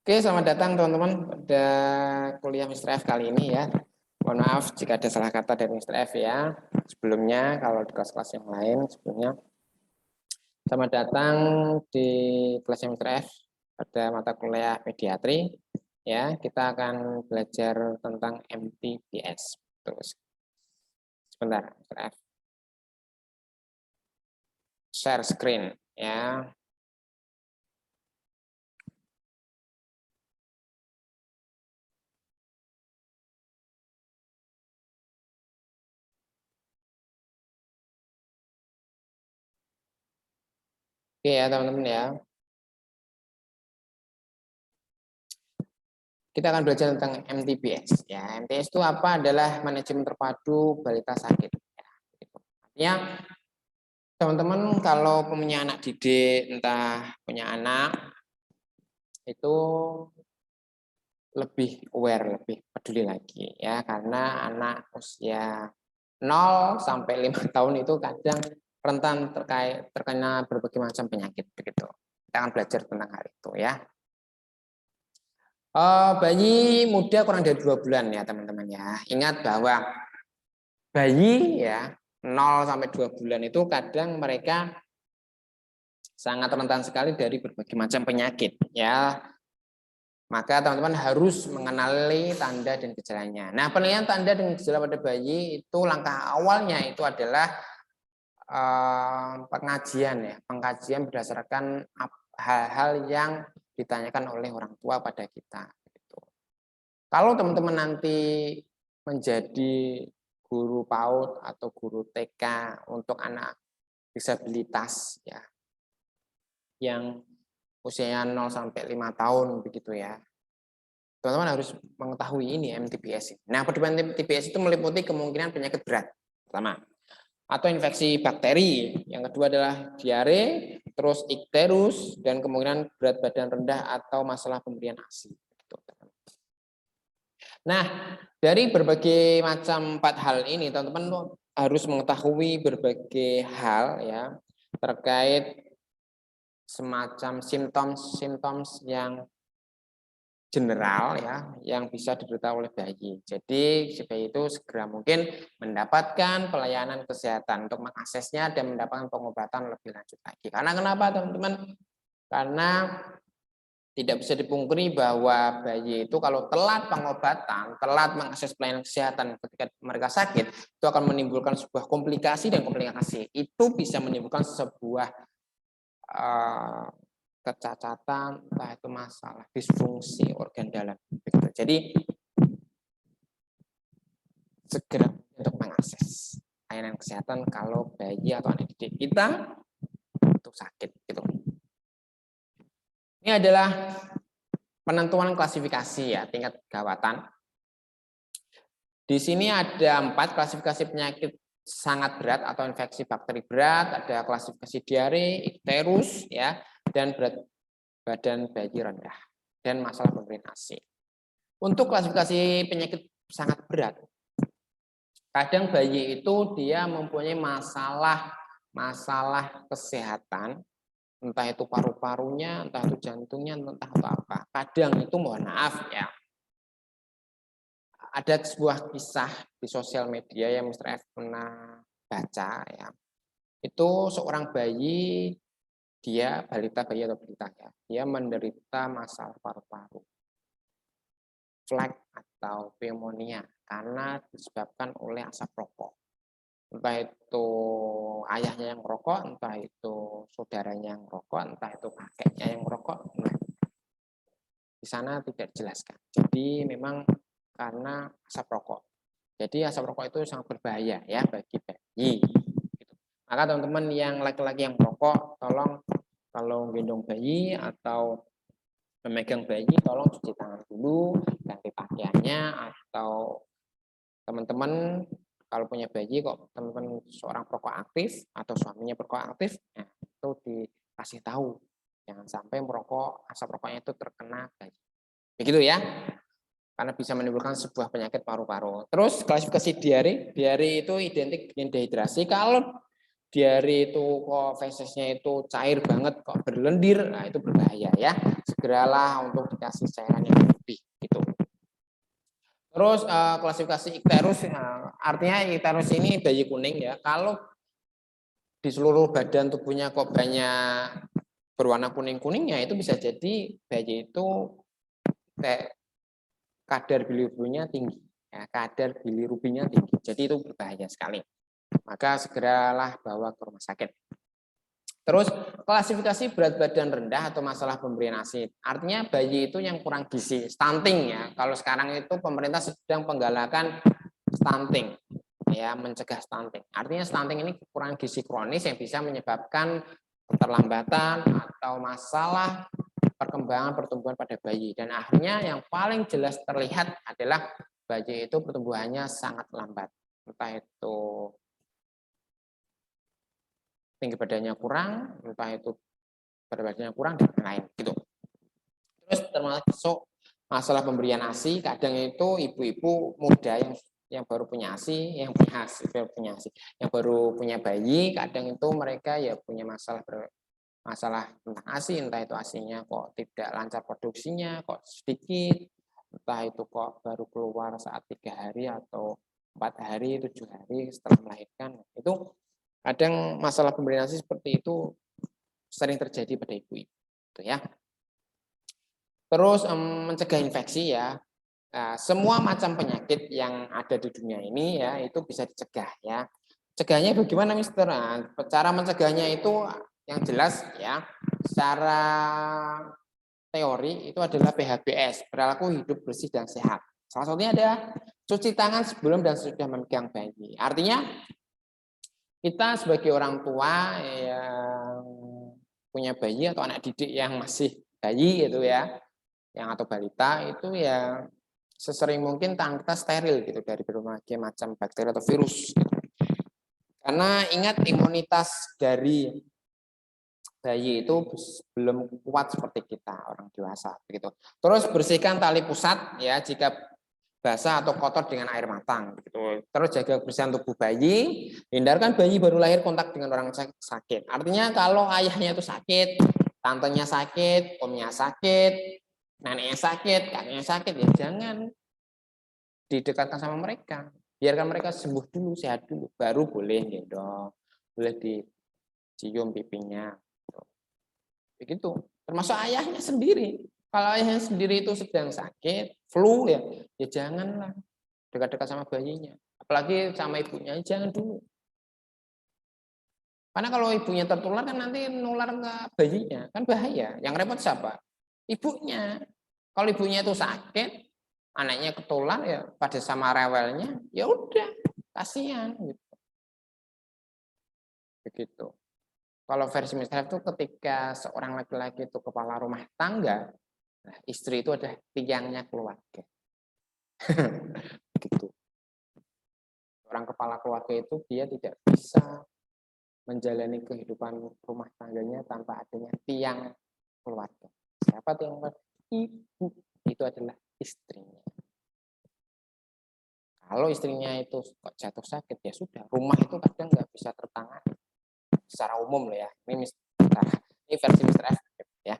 Oke, selamat datang teman-teman pada kuliah Mr. F kali ini ya. Mohon maaf jika ada salah kata dari Mr. F ya. Sebelumnya, kalau di kelas-kelas yang lain sebelumnya. Selamat datang di kelas Mr. F pada mata kuliah pediatri. Ya, kita akan belajar tentang MTBS. Terus, sebentar, Mr. F. Share screen ya. Oke ya teman-teman ya. Kita akan belajar tentang MTBS. Ya, MTBS itu apa? Adalah manajemen terpadu balita sakit. Ya, teman-teman kalau punya anak didik, entah punya anak, itu lebih aware, lebih peduli lagi ya, karena anak usia 0 sampai 5 tahun itu kadang rentan terkena berbagai macam penyakit begitu. Kita akan belajar tentang hal itu ya. Bayi muda kurang dari 2 bulan ya teman-teman ya. Ingat bahwa bayi ya 0 sampai 2 bulan itu kadang mereka sangat rentan sekali dari berbagai macam penyakit ya. Maka teman-teman harus mengenali tanda dan gejalanya. Nah, penilaian tanda dan gejala pada bayi itu langkah awalnya itu adalah pengkajian berdasarkan hal-hal yang ditanyakan oleh orang tua pada kita. Kalau teman-teman nanti menjadi guru PAUD atau guru TK untuk anak disabilitas ya, yang usianya 0 sampai 5 tahun begitu ya. Teman-teman harus mengetahui ini MTBS. Nah, penyebab MTBS itu meliputi kemungkinan penyakit berat pertama atau infeksi bakteri. Yang kedua adalah diare, terus ikterus, dan kemungkinan berat badan rendah atau masalah pemberian ASI. Nah, dari berbagai macam 4 hal ini, teman-teman harus mengetahui berbagai hal ya terkait semacam simptom-simptom yang general ya yang bisa diderita oleh bayi. Jadi si bayi itu segera mungkin mendapatkan pelayanan kesehatan untuk mengaksesnya dan mendapatkan pengobatan lebih lanjut lagi. Karena kenapa teman-teman? Karena tidak bisa dipungkiri bahwa bayi itu kalau telat pengobatan, telat mengakses pelayanan kesehatan ketika mereka sakit, itu akan menimbulkan sebuah komplikasi, dan komplikasi itu bisa menimbulkan sebuah kecacatan, entah itu masalah disfungsi organ dalam. Jadi segera untuk mengakses layanan kesehatan kalau bayi atau anak didik kita untuk sakit. Gitu. Ini adalah penentuan klasifikasi ya tingkat kegawatan. Di sini ada 4 klasifikasi penyakit sangat berat atau infeksi bakteri berat, ada klasifikasi diare, ikterus ya, dan berat badan bayi rendah dan masalah pemberian ASI. Untuk klasifikasi penyakit sangat berat, kadang bayi itu dia mempunyai masalah kesehatan, entah itu paru-parunya, entah itu jantungnya, entah itu apa. Kadang itu mohon maaf ya, ada sebuah kisah di sosial media yang Mr. F pernah baca ya. Itu seorang bayi, dia balita bayi atau balita ya, dia menderita masalah paru-paru, flek atau pneumonia karena disebabkan oleh asap rokok. Entah itu ayahnya yang merokok, entah itu saudaranya yang merokok, entah itu kakeknya yang merokok. Nah, di sana tidak dijelaskan. Jadi memang karena asap rokok. Jadi asap rokok itu sangat berbahaya ya bagi bayi. Maka teman-teman yang laki-laki yang merokok, tolong kalau gendong bayi atau memegang bayi, tolong cuci tangan dulu, ganti pakaiannya, atau teman-teman kalau punya bayi kok teman-teman seorang perokok aktif atau suaminya perokok aktif, nah, itu dikasih tahu jangan sampai merokok, asap rokoknya itu terkena bayi. Begitu ya. Karena bisa menimbulkan sebuah penyakit paru-paru. Terus klasifikasi diare itu identik dengan dehidrasi. Kalau diare itu kok fesesnya itu cair banget, kok berlendir, nah itu berbahaya ya. Segeralah untuk dikasih cairan yang lebih gitu. Terus klasifikasi ikterus, artinya ikterus ini bayi kuning ya. Kalau di seluruh badan tubuhnya kok banyak berwarna kuning-kuningnya, itu bisa jadi bayi itu kadar bilirubinnya tinggi, ya, kadar bilirubinnya tinggi. Jadi itu berbahaya sekali. Maka segeralah bawa ke rumah sakit. Terus klasifikasi berat badan rendah atau masalah pemberian ASI. Artinya bayi itu yang kurang gizi, stunting ya. Kalau sekarang itu pemerintah sedang penggalakan stunting, ya, mencegah stunting. Artinya stunting ini kekurangan gizi kronis yang bisa menyebabkan keterlambatan atau masalah perkembangan pertumbuhan pada bayi. Dan akhirnya yang paling jelas terlihat adalah bayi itu pertumbuhannya sangat lambat. Entah itu tinggi badannya kurang, entah itu berat badannya kurang, dan lain-lain gitu. Terus termasuk masalah pemberian ASI, kadang itu ibu-ibu muda yang baru punya ASI, yang baru punya bayi, kadang itu mereka ya punya masalah tentang ASI, entah itu ASInya kok tidak lancar produksinya, kok sedikit, entah itu kok baru keluar saat 3 hari atau 4 hari, 7 hari setelah melahirkan. Itu kadang masalah pemberian ASI seperti itu sering terjadi pada ibu-ibu, gitu ya. Terus mencegah infeksi ya. Nah, semua macam penyakit yang ada di dunia ini ya itu bisa dicegah ya. Cegahnya bagaimana, Mister? Nah, cara mencegahnya itu yang jelas ya. Secara teori itu adalah PHBS, perilaku hidup bersih dan sehat. Salah satunya ada cuci tangan sebelum dan sesudah memegang bayi. Artinya kita sebagai orang tua yang punya bayi atau anak didik yang masih bayi gitu ya, yang atau balita itu ya sesering mungkin tangan kita steril gitu dari berbagai macam bakteri atau virus. Karena ingat imunitas dari bayi itu belum kuat seperti kita orang dewasa begitu. Terus bersihkan tali pusat ya jika basah atau kotor dengan air matang gitu. Terus jaga kebersihan tubuh bayi, hindarkan bayi baru lahir kontak dengan orang sakit. Artinya kalau ayahnya itu sakit, tantenya sakit, omnya sakit, neneknya sakit, kakeknya sakit, ya jangan didekatkan sama mereka. Biarkan mereka sembuh dulu, sehat dulu, baru boleh gendong, boleh dicium pipinya. Begitu. Termasuk ayahnya sendiri. Kalau ayahnya sendiri itu sedang sakit, flu ya janganlah dekat-dekat sama bayinya. Apalagi sama ibunya, jangan dulu. Karena kalau ibunya tertular kan nanti nular ke bayinya, kan bahaya. Yang repot siapa? Ibunya. Kalau ibunya itu sakit, anaknya ketular ya pada sama rewelnya, ya udah, kasihan gitu. Begitu. Kalau versi Mr. itu ketika seorang laki-laki itu kepala rumah tangga, nah, istri itu adalah tiangnya keluarga. Gitu. Orang kepala keluarga itu dia tidak bisa menjalani kehidupan rumah tangganya tanpa adanya tiang keluarga. Siapa tiang keluarga? Ibu. Itu adalah istrinya. Kalau istrinya itu jatuh sakit, ya sudah. Rumah itu kadang nggak bisa tertangani. Secara umum loh ya. Ini versi Mr. F ya.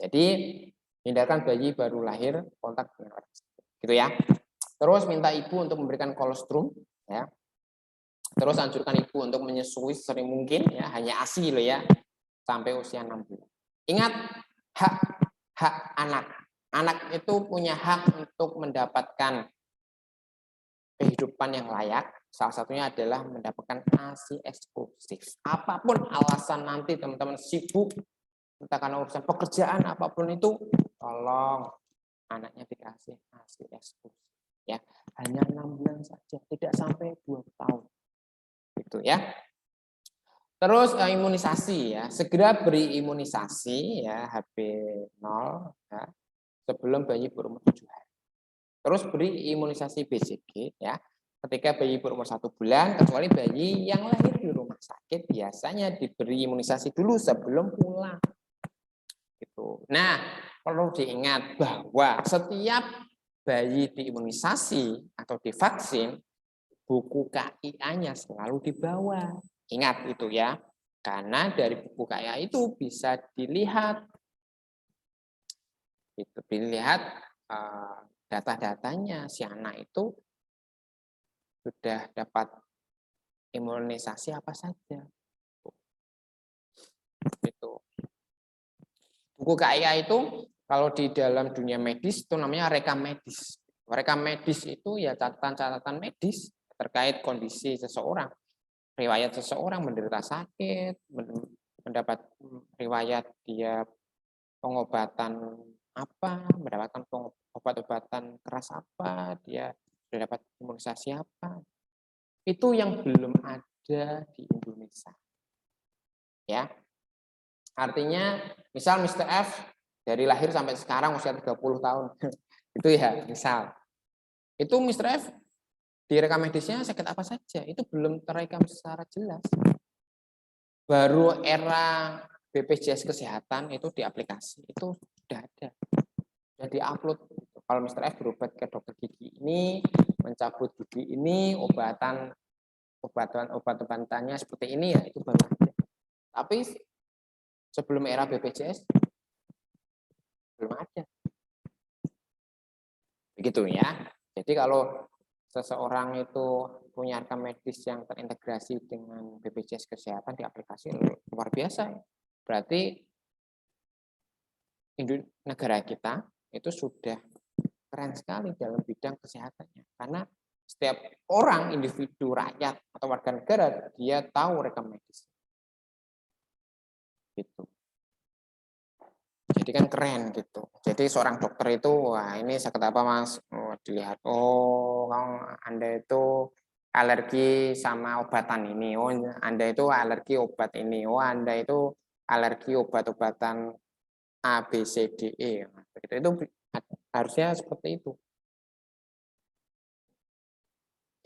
Jadi hindarkan bayi baru lahir kontak dengan orang sakit. Gitu ya. Terus minta ibu untuk memberikan kolostrum ya. Terus anjurkan ibu untuk menyusui sering mungkin ya, hanya ASI loh ya, sampai usia 6 bulan. Ingat hak anak. Anak itu punya hak untuk mendapatkan kehidupan yang layak. Salah satunya adalah mendapatkan ASI eksklusif. Apapun alasan nanti teman-teman sibuk, entah karena urusan pekerjaan apapun itu, tolong anaknya dikasih ASI eksklusif. Ya, hanya 6 bulan saja, tidak sampai 2 tahun. Gitu ya. Terus imunisasi ya, segera beri imunisasi ya HB0 ya, sebelum bayi berumur 7 hari. Terus beri imunisasi BCG ya ketika bayi berumur 1 bulan, kecuali bayi yang lahir di rumah sakit biasanya diberi imunisasi dulu sebelum pulang. Gitu. Nah, perlu diingat bahwa setiap bayi diimunisasi atau divaksin, buku KIA-nya selalu dibawa. Ingat itu ya, karena dari buku KIA itu bisa dilihat, data-datanya si anak itu sudah dapat imunisasi apa saja. Itu. Buku KIA itu kalau di dalam dunia medis itu namanya rekam medis. Rekam medis itu ya catatan-catatan medis terkait kondisi seseorang. Riwayat seseorang menderita sakit, mendapat riwayat dia pengobatan apa, mendapatkan obat-obatan keras apa, dia sudah dapat imunisasi apa. Itu yang belum ada di Indonesia. Ya. Artinya, misal Mr. F dari lahir sampai sekarang usia 30 tahun. Itu ya, misal. Itu Mr. F di rekam medisnya sakit apa saja, itu belum terekam secara jelas. Baru era BPJS Kesehatan itu di aplikasi, itu sudah ada. Sudah di-upload. Kalau Mr. F berobat ke dokter gigi ini, mencabut gigi ini, obat-obatannya seperti ini ya, itu baru ada. Tapi sebelum era BPJS belum ada. Begitu ya. Jadi kalau seseorang itu punya rekam medis yang terintegrasi dengan BPJS Kesehatan di aplikasi luar biasa. Berarti negara kita itu sudah keren sekali dalam bidang kesehatannya. Karena setiap orang, individu, rakyat, atau warga negara, dia tahu rekam medis. Gitu. Jadi kan keren gitu. Jadi seorang dokter itu, wah ini sakit apa mas? Oh, dilihat, oh Anda itu alergi sama obatan ini. Oh Anda itu alergi obat ini. Oh Anda itu alergi obat-obatan A, B, C, D, E. Itu harusnya seperti itu.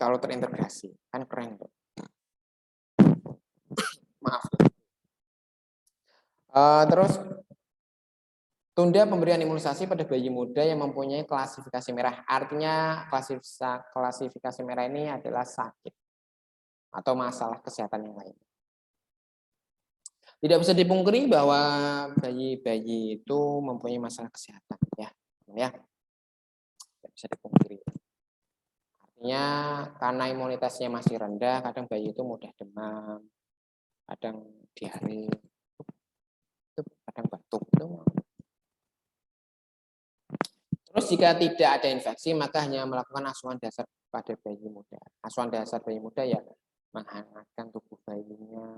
Kalau terintegrasi, kan keren tuh. Maaf. Terus tunda pemberian imunisasi pada bayi muda yang mempunyai klasifikasi merah. Artinya klasifikasi merah ini adalah sakit atau masalah kesehatan yang lain. Tidak bisa dipungkiri bahwa bayi-bayi itu mempunyai masalah kesehatan, ya. Tidak bisa dipungkiri. Artinya karena imunitasnya masih rendah, kadang bayi itu mudah demam, kadang diare, kadang batuk. Terus jika tidak ada infeksi, maka hanya melakukan asuhan dasar pada bayi muda. Asuhan dasar bayi muda ya menghangatkan tubuh bayinya,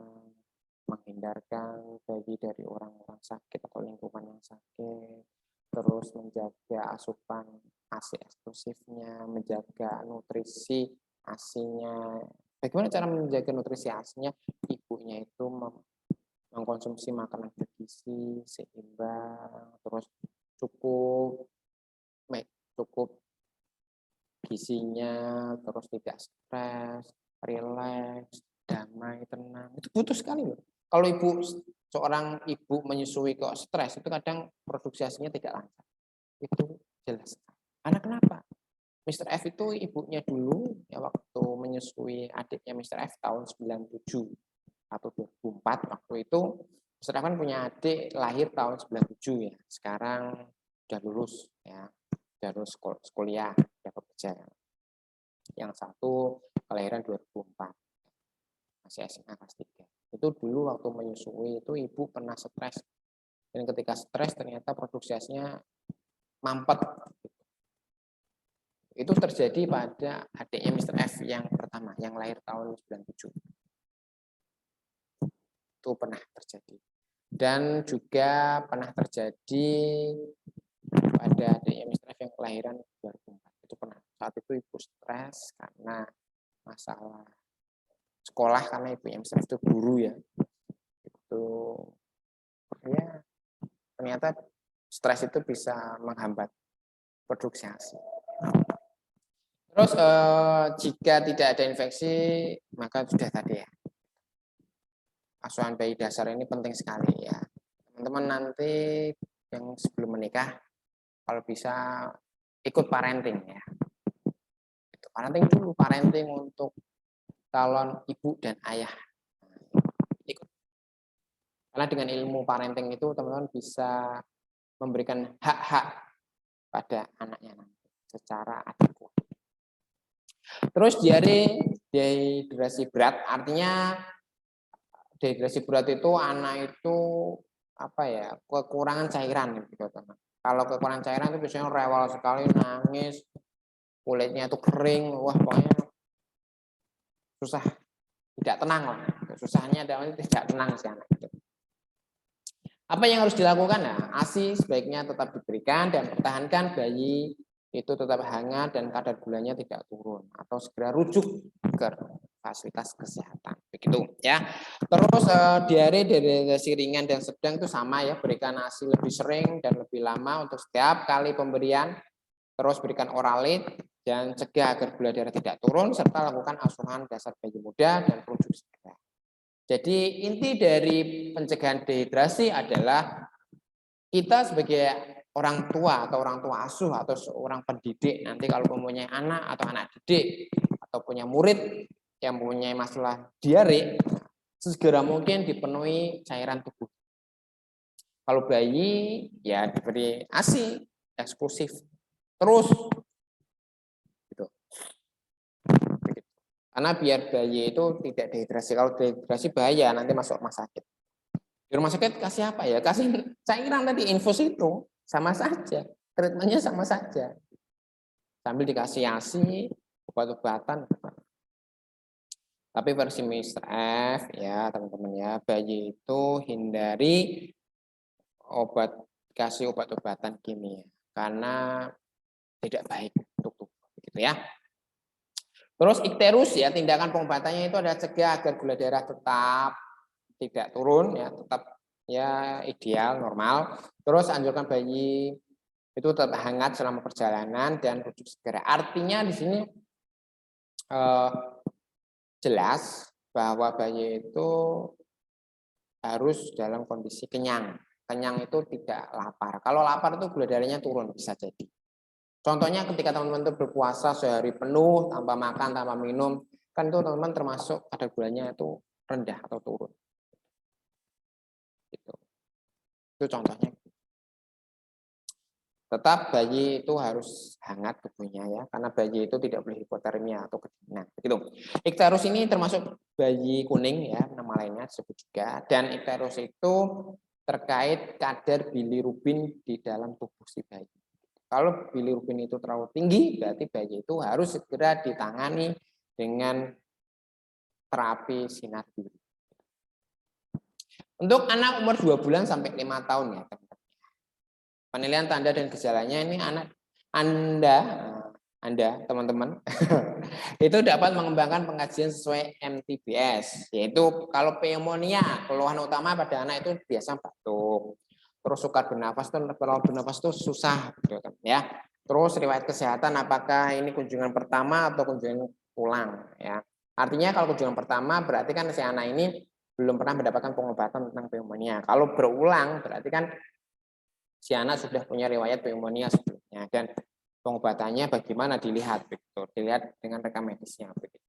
menghindarkan bayi dari orang-orang sakit atau lingkungan yang sakit, terus menjaga asupan ASI eksklusifnya, menjaga nutrisi ASINya. Bagaimana cara menjaga nutrisi ASINya? Ibunya itu mengkonsumsi makanan bergizi, seimbang, terus cukup gizinya, terus tidak stres, rileks, damai, tenang. Itu butuh sekali loh. Kalau seorang ibu menyusui kok stres, itu kadang produksi ASINya tidak lancar. Itu jelas. Karena kenapa? Mr. F itu ibunya dulu ya waktu menyusui adiknya Mr. F tahun 97 atau 2004 waktu itu Mr. F kan punya adik lahir tahun 97 ya. Sekarang udah lulus ya. Udah lulus kuliah, udah bekerja. Yang satu kelahiran 2004. Masih SMA kelas 3. Itu dulu waktu menyusui itu ibu pernah stres. Dan ketika stres ternyata produksi ASINya mampet. Itu terjadi pada adiknya Mr. F yang pertama, yang lahir tahun 97. Itu pernah terjadi. Dan juga pernah terjadi pada adiknya Mr. F yang kelahiran 2004. Itu pernah. Saat itu ibu stres karena masalah sekolah, karena ibunya Mr. F itu guru ya. Itu ya ternyata stres itu bisa menghambat produksi ASI. Terus jika tidak ada infeksi, maka sudah tadi ya. Asuhan bayi dasar ini penting sekali ya. Teman-teman nanti yang sebelum menikah, kalau bisa ikut parenting ya. Parenting dulu, parenting untuk calon ibu dan ayah. Karena dengan ilmu parenting itu teman-teman bisa memberikan hak-hak pada anaknya nanti secara adekuat. Terus dehidrasi berat, artinya dehidrasi berat itu anak itu apa ya, kekurangan cairan gitu teman. Kalau kekurangan cairan itu biasanya rewel sekali, nangis, kulitnya itu kering, wah pokoknya susah, tidak tenang lah. Susahnya adalah tidak tenang si anak itu. Apa yang harus dilakukan? Nah, ASI sebaiknya tetap diberikan dan pertahankan bayi itu tetap hangat dan kadar gulanya tidak turun atau segera rujuk ke fasilitas kesehatan. Begitu ya. Terus diare dehidrasi ringan dan sedang itu sama ya, berikan ASI lebih sering dan lebih lama untuk setiap kali pemberian. Terus berikan oralit dan cegah agar gula darah tidak turun serta lakukan asuhan dasar bayi muda dan rujuk segera. Jadi inti dari pencegahan dehidrasi adalah kita sebagai orang tua atau orang tua asuh atau seorang pendidik nanti kalau mempunyai anak atau anak didik atau punya murid yang mempunyai masalah diare, segera mungkin dipenuhi cairan tubuh. Kalau bayi ya diberi ASI eksklusif terus gitu. Karena biar bayi itu tidak dehidrasi. Kalau dehidrasi bahaya nanti masuk rumah sakit. Di rumah sakit kasih apa ya? Kasih cairan tadi infus itu sama saja. Treatmentnya sama saja. Sambil dikasih ASI, obat-obatan. Tapi versi Mr. F ya teman-teman ya, bayi itu hindari kasih obat-obatan kimia karena tidak baik untuk tubuh gitu ya. Terus ikterus ya, tindakan pengobatannya itu adalah cegah agar gula darah tetap tidak turun ya, tetap ya ideal normal. Terus anjurkan bayi itu tetap hangat selama perjalanan dan rujuk segera. Artinya di sini jelas bahwa bayi itu harus dalam kondisi kenyang. Kenyang itu tidak lapar. Kalau lapar itu gula darahnya turun bisa jadi. Contohnya ketika teman-teman itu berpuasa sehari penuh tanpa makan, tanpa minum, kan itu teman-teman termasuk kadar gulanya itu rendah atau turun. Gitu. Itu contohnya. Tetap bayi itu harus hangat tubuhnya ya, karena bayi itu tidak boleh hipotermia atau kedinginan. Begitu. Ikterus ini termasuk bayi kuning ya, nama lainnya disebut juga. Dan ikterus itu terkait kadar bilirubin di dalam tubuh si bayi. Kalau bilirubin itu terlalu tinggi, berarti bayi itu harus segera ditangani dengan terapi sinar biru. Untuk anak umur 2 bulan sampai 5 tahun ya, teman-teman. Penilaian tanda dan gejalanya ini Anda teman-teman, itu dapat mengembangkan pengajian sesuai MTBS, yaitu kalau pneumonia, keluhan utama pada anak itu biasa batuk, terus sukar bernafas, kalau bernafas itu susah, gitu, ya. Terus riwayat kesehatan, apakah ini kunjungan pertama atau kunjungan ulang, ya. Artinya kalau kunjungan pertama berarti kan si anak ini belum pernah mendapatkan pengobatan tentang pneumonia. Kalau berulang berarti kan si anak sudah punya riwayat pneumonia sebelumnya dan pengobatannya bagaimana dilihat begitu, dilihat dengan rekam medisnya begitu.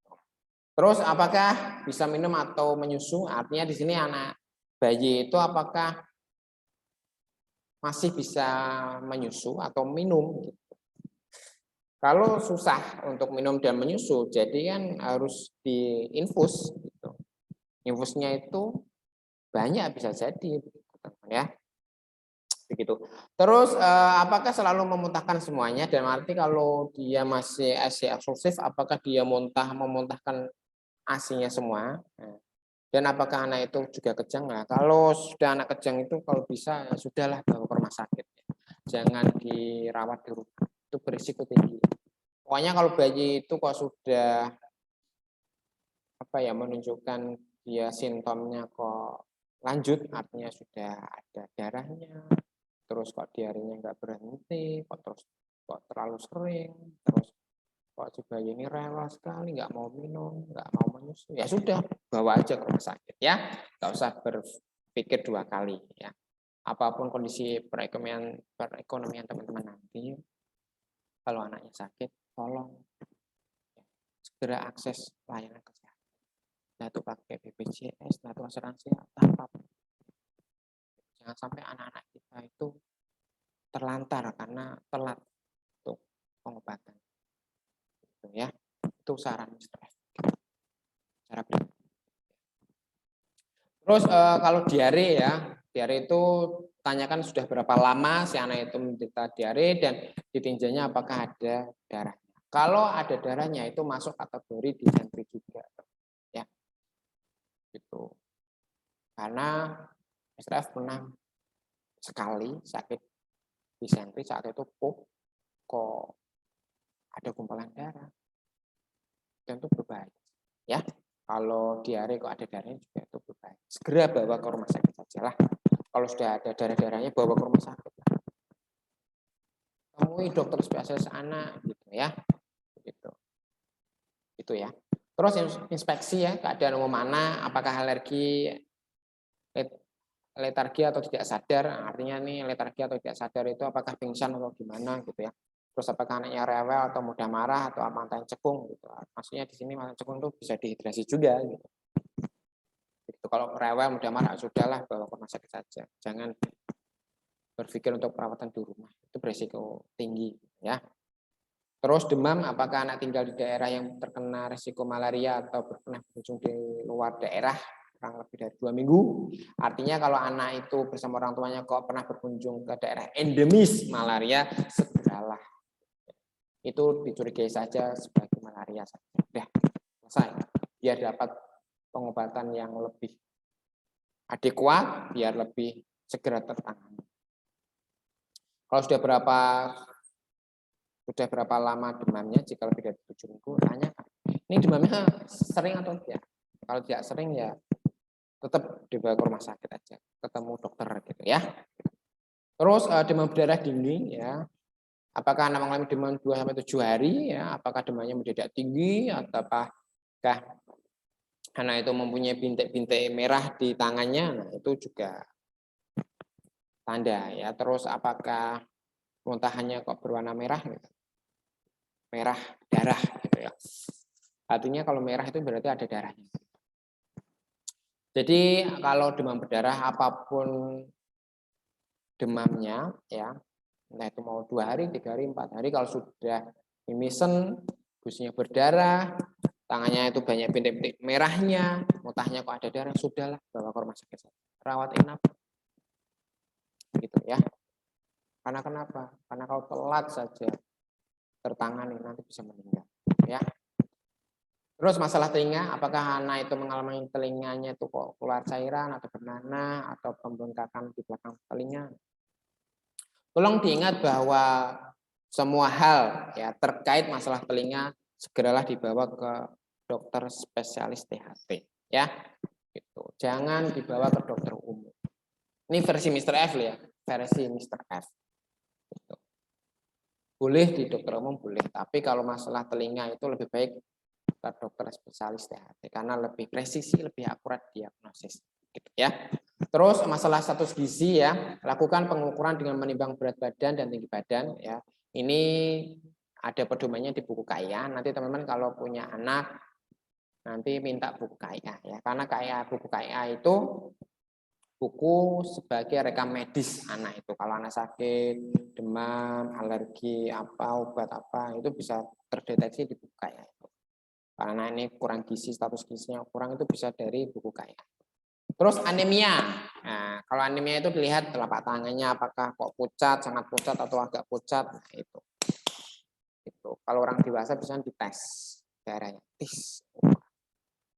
Terus apakah bisa minum atau menyusu? Artinya di sini anak bayi itu apakah masih bisa menyusu atau minum gitu. Kalau susah untuk minum dan menyusu, jadi kan harus diinfus gitu. Infusnya itu banyak bisa jadi ya. Begitu. Terus apakah selalu memuntahkan semuanya? Dan arti kalau dia masih ASI eksklusif, apakah dia memuntahkan ASI-nya semua? Nah, dan apakah anak itu juga kejang? Nah, kalau sudah anak kejang itu kalau bisa ya sudahlah bawa ke rumah sakit. Jangan dirawat di rumah. Itu berisiko tinggi. Pokoknya kalau bayi itu kok sudah apa ya menunjukkan dia simptomnya kok lanjut, artinya sudah ada darahnya, terus kok diarenya nggak berhenti, kok terlalu sering, terus kok si bayi ini rewel sekali, nggak mau minum, nggak mau menyusu, ya sudah bawa aja ke rumah sakit ya, nggak usah berpikir dua kali ya. Apapun kondisi perekonomian teman-teman nanti, kalau anaknya sakit, tolong segera akses layanan kesehatan. Nah itu pakai BPJS, nah itu asuransi, apa jangan sampai anak-anak kita itu terlantar karena telat untuk pengobatan. Gitu ya. Itu saran Mr. F. Cara berikutnya. Terus kalau diare ya, diare itu tanyakan sudah berapa lama si anak itu menderita diare dan ditinjaunya apakah ada darahnya. Kalau ada darahnya itu masuk kategori disentri juga, ya. Gitu. Karena Mr. F pernah sekali sakit disentri saat itu kok ada gumpalan darah. Dan itu berbahaya, ya. Kalau diare kok ada darahnya juga itu berbahaya. Segera bawa ke rumah sakit saja lah. Kalau sudah ada darah-darahnya bawa ke rumah sakit. Temui dokter spesialis anak gitu ya. Gitu. Itu ya. Terus inspeksi ya keadaan umum anak, apakah alergi, letargi atau tidak sadar. Artinya nih letargi atau tidak sadar itu apakah pingsan atau gimana gitu ya. Terus apakah anaknya rewel atau mudah marah atau matanya cekung gitu. Maksudnya di sini mata cekung itu bisa dehidrasi juga gitu. Gitu. Kalau rewel mudah marah sudahlah bawa ke rumah sakit saja. Jangan berpikir untuk perawatan di rumah. Itu berisiko tinggi ya. Terus demam, apakah anak tinggal di daerah yang terkena risiko malaria atau pernah berkunjung di luar daerah kurang lebih dari 2 minggu. Artinya kalau anak itu bersama orang tuanya kok pernah berkunjung ke daerah endemis malaria, segeralah. Itu dicurigai saja sebagai malaria saja. Sudah selesai. Biar dapat pengobatan yang lebih adekuat, biar lebih segera tertangani. Kalau sudah berapa lama demamnya, jika lebih dari 7 minggu, tanyakan. Ini demamnya sering atau tidak? Kalau tidak sering ya tetap dibawa ke rumah sakit aja, ketemu dokter gitu ya. Terus demam berdarah dingin ya. Apakah anak mengalami demam 2-7 hari ya? Apakah demamnya mendadak tinggi ataukah anak itu mempunyai bintik-bintik merah di tangannya? Nah, itu juga tanda ya. Terus apakah muntahannya kok berwarna merah gitu? Merah darah gitu ya. Artinya kalau merah itu berarti ada darahnya. Jadi kalau demam berdarah apapun demamnya ya, entah itu mau 2 hari, 3 hari, 4 hari, kalau sudah mimisen, gusinya berdarah, tangannya itu banyak bintik-bintik merahnya, mutahnya kok ada darah, sudahlah bawa ke rumah sakit. Rawat inap. Gitu ya. Karena kenapa? Karena kalau telat saja tertangani nanti bisa meninggal ya. Terus masalah telinga, apakah anak itu mengalami telinganya itu kok keluar cairan atau bernanah atau pembengkakan di belakang telinga? Tolong diingat bahwa semua hal ya terkait masalah telinga segeralah dibawa ke dokter spesialis THT ya. Gitu. Jangan dibawa ke dokter umum. Ini versi Mr. F ya, versi Mr. F. Gitu. Boleh di dokter umum boleh, tapi kalau masalah telinga itu lebih baik ke dokter spesialis THT karena lebih presisi, lebih akurat diagnosis. Gitu ya. Terus masalah status gizi ya, lakukan pengukuran dengan menimbang berat badan dan tinggi badan ya. Ini ada pedomannya di buku KIA. Nanti teman-teman kalau punya anak nanti minta buku KIA ya. Karena buku KIA itu buku sebagai rekam medis anak itu. Kalau anak sakit, demam, alergi, obat apa, itu bisa terdeteksi di buku KIA itu. Karena ini kurang gizi, status gizinya kurang itu bisa dari buku KIA. Terus anemia. Nah, kalau anemia itu dilihat telapak tangannya apakah kok pucat, sangat pucat atau agak pucat. Nah, itu. Kalau orang dewasa bisa dites darahnya. Tis.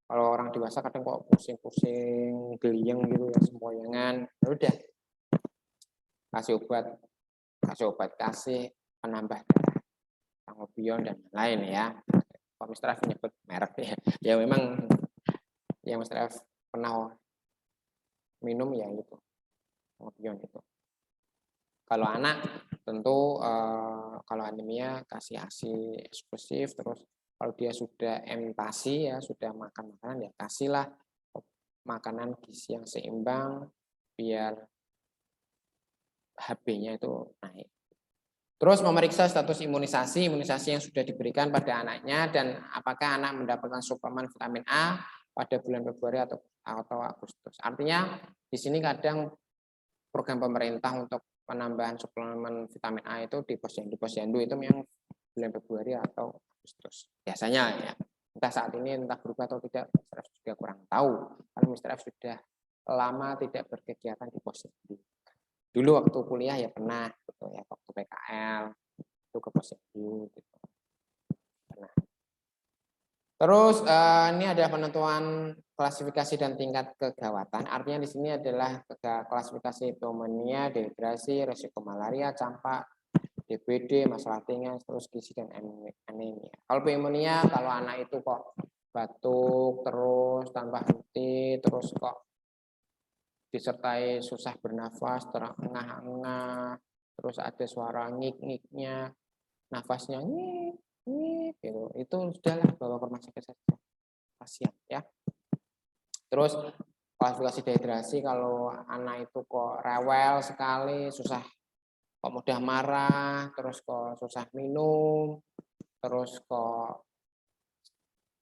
Kalau orang dewasa kadang kok pusing-pusing, geliyeng gitu ya, sempoyangan. Ya udah. Kasih obat, kasih penambah darah. Sangobion dan lain ya. Pak Mr. F menyebut merek ya. Ya memang yang Mr. F pernah minum ya itu. Sangobion itu. Kalau anak tentu kalau anemia kasih ASI eksklusif, terus kalau dia sudah MTASI ya sudah makan makanan ya kasihlah makanan gizi yang seimbang biar HB-nya itu naik. Terus memeriksa status imunisasi yang sudah diberikan pada anaknya dan apakah anak mendapatkan suplemen vitamin A pada bulan Februari atau Agustus. Artinya di sini kadang program pemerintah untuk penambahan suplemen vitamin A itu di posyandu itu memang bulan Februari atau Agustus. Biasanya ya. Entah saat ini entah berubah atau tidak, Mr. F juga kurang tahu. Karena Mr. F sudah lama tidak berkegiatan di posyandu. Dulu waktu kuliah ya pernah gitu ya, waktu PKL itu ke posyandu gitu. Pernah. Terus ini ada penentuan klasifikasi dan tingkat kegawatan. Artinya di sini adalah klasifikasi pneumonia, dehidrasi, risiko malaria, campak, DBD, masalah tinggal, terus gizi dan anemia. Kalau pneumonia, kalau anak itu kok batuk terus tanpa henti, terus kok disertai susah bernafas, terengah-engah, terus ada suara ngik-ngiknya, nafasnya ngik, ngik, gitu. Itu sudahlah bawa ke rumah sakit saja pasien ya. Terus klasifikasi dehidrasi, kalau anak itu kok rewel sekali, susah, kok mudah marah, terus kok susah minum, terus kok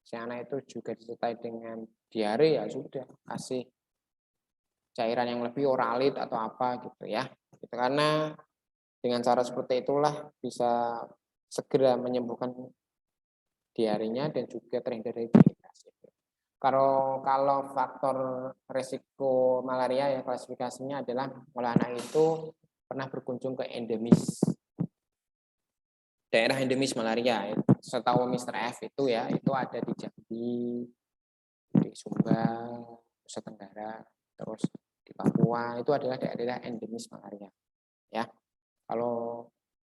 si anak itu juga disertai dengan diare, ya sudah kasih cairan yang lebih oralit atau apa gitu ya. Gitu. Karena dengan cara seperti itulah bisa segera menyembuhkan diarenya dan juga terhindar dari dehidrasi. Kalau faktor resiko malaria ya klasifikasinya adalah kalau anak itu pernah berkunjung ke daerah endemis malaria. Setahu Mr. F itu ya, itu ada di Jambi, di Sumba, Nusa Tenggara, terus di Papua, itu adalah daerah endemis malaria. Ya, kalau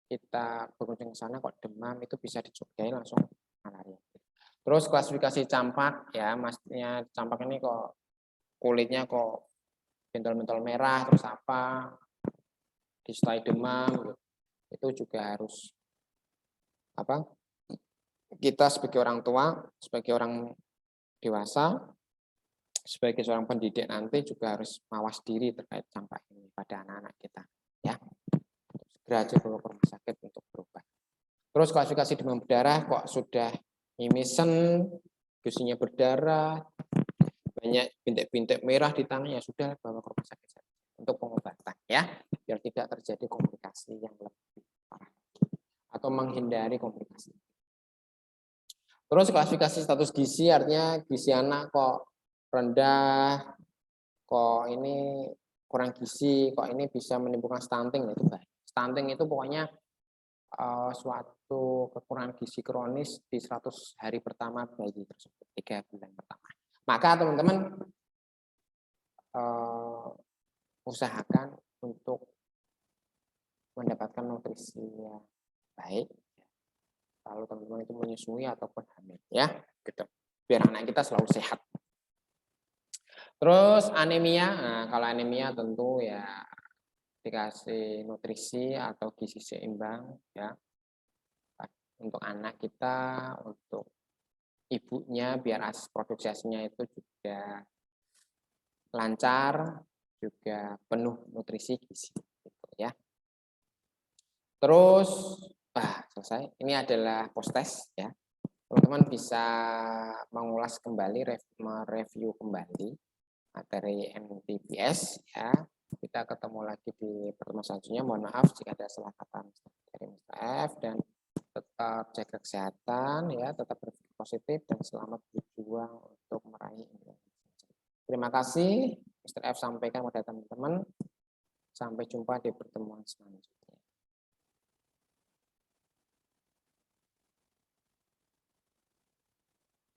kita berkunjung ke sana kok demam itu bisa dicurigai langsung malaria. Terus klasifikasi campak ya, maksudnya campak ini kok kulitnya kok bentol-bentol merah terus apa, disertai demam, itu juga harus apa? Kita sebagai orang tua, sebagai orang dewasa, sebagai seorang pendidik nanti juga harus mawas diri terkait campak ini pada anak-anak kita, ya. Segera aja bawa ke rumah sakit untuk berobat. Terus klasifikasi demam berdarah kok sudah imisen, gusinya berdarah, banyak bintik-bintik merah di tangannya, sudah bawa ke rumah sakit untuk pengobatan ya, biar tidak terjadi komplikasi yang lebih parah atau menghindari komplikasi. Terus klasifikasi status gizi artinya gizi anak kok rendah, kok ini kurang gizi, kok ini bisa menimbulkan stunting, itu baik. Stunting itu pokoknya suatu kekurangan gizi kronis di 100 hari pertama bayi tersebut, 3 bulan pertama. Maka teman-teman usahakan untuk mendapatkan nutrisi yang baik kalau teman-teman itu menyusui ataupun hamil ya, gitu. Biar anak kita selalu sehat. Terus anemia, nah kalau anemia tentu ya dikasih nutrisi atau gizi seimbang ya untuk anak kita, untuk ibunya biar produksi asinya itu juga lancar, juga penuh nutrisi gizi gitu ya. Terus selesai. Ini adalah post test ya. Teman-teman bisa mengulas kembali, mereview kembali materi MTBS ya. Kita ketemu lagi di pertemuan selanjutnya. Mohon maaf jika ada salah kata dari Mr. F, dan tetap jaga kesehatan ya, tetap berpikir positif dan selamat berjuang untuk meraih Indonesia. Terima kasih Mr. F sampaikan kepada teman-teman. Sampai jumpa di pertemuan selanjutnya.